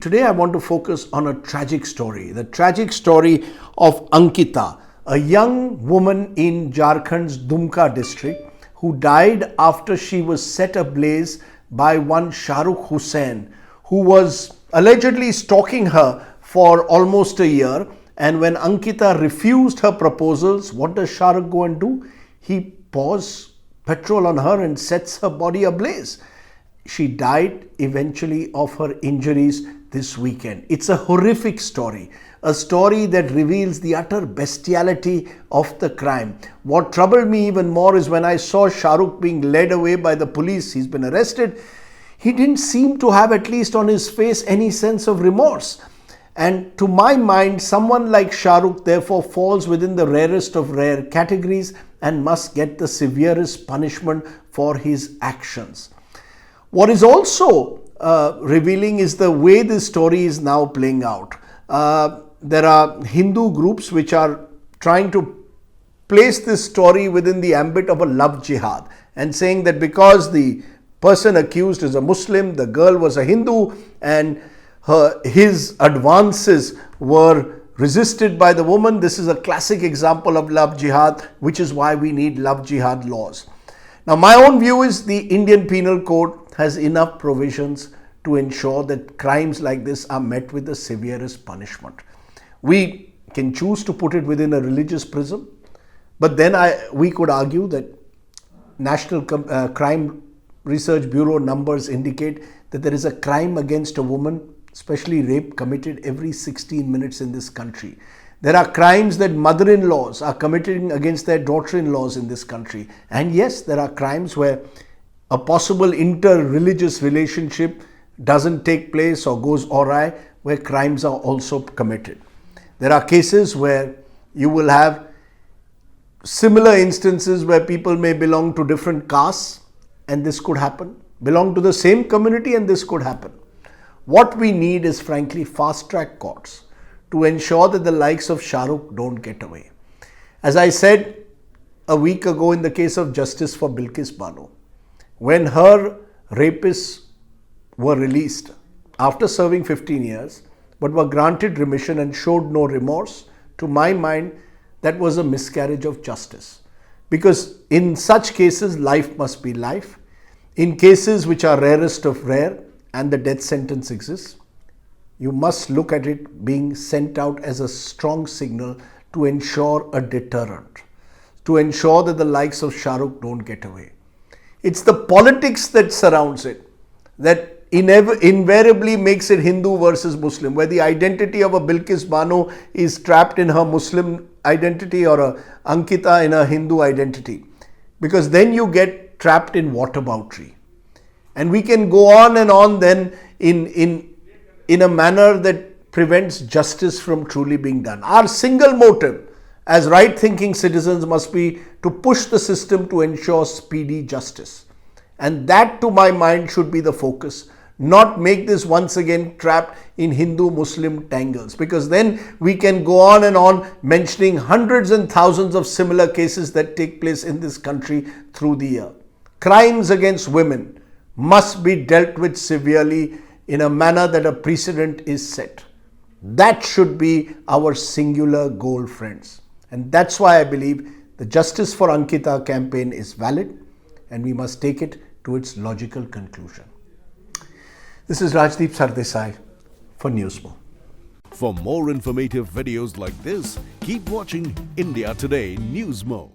Today I want to focus on a tragic story, the tragic story of Ankita, a young woman in Jharkhand's Dumka district who died after she was set ablaze by one Shahrukh Hussain, who was allegedly stalking her for almost a year. And when Ankita refused her proposals, what does Shahrukh go and do? He pours petrol on her and sets her body ablaze. She died eventually of her injuries this weekend. It's a horrific story, a story that reveals the utter bestiality of the crime. What troubled me even more is when I saw Shahrukh being led away by the police. He's been arrested. He didn't seem to have, at least on his face, any sense of remorse. And to my mind, someone like Shahrukh therefore falls within the rarest of rare categories and must get the severest punishment for his actions. What is also revealing is the way this story is now playing out. There are Hindu groups which are trying to place this story within the ambit of a love jihad and saying that because the person accused is a Muslim, the girl was a Hindu, and his advances were resisted by the woman. This is a classic example of love jihad, which is why we need love jihad laws. Now, my own view is the Indian Penal Code has enough provisions to ensure that crimes like this are met with the severest punishment. We can choose to put it within a religious prism, but then we could argue that National Crime Research Bureau numbers indicate that there is a crime against a woman, especially rape, committed every 16 minutes in this country. There are crimes that mother-in-laws are committing against their daughter-in-laws in this country. And yes, there are crimes where a possible inter-religious relationship doesn't take place or goes awry, where crimes are also committed. There are cases where you will have similar instances where people may belong to different castes and this could happen, belong to the same community and this could happen. What we need is frankly fast-track courts to ensure that the likes of Shahrukh don't get away. As I said a week ago in the case of justice for Bilkis Bano, when her rapists were released after serving 15 years, but were granted remission and showed no remorse, to my mind, that was a miscarriage of justice. Because in such cases, life must be life. In cases which are rarest of rare and the death sentence exists, you must look at it being sent out as a strong signal to ensure a deterrent, to ensure that the likes of Shahrukh don't get away. It's the politics that surrounds it that invariably makes it Hindu versus Muslim, where the identity of a Bilkis Bano is trapped in her Muslim identity or a Ankita in a Hindu identity. Because then you get trapped in whataboutery. And we can go on and on then in a manner that prevents justice from truly being done. Our single motive as right-thinking citizens must be to push the system to ensure speedy justice. And that, to my mind, should be the focus, not make this once again trapped in Hindu-Muslim tangles, because then we can go on and on mentioning hundreds and thousands of similar cases that take place in this country through the year. Crimes against women must be dealt with severely in a manner that a precedent is set. That should be our singular goal, friends. And that's why I believe the Justice for Ankita campaign is valid and we must take it to its logical conclusion. This is Rajdeep Sardesai for Newsmo. For more informative videos like this, keep watching India Today Newsmo.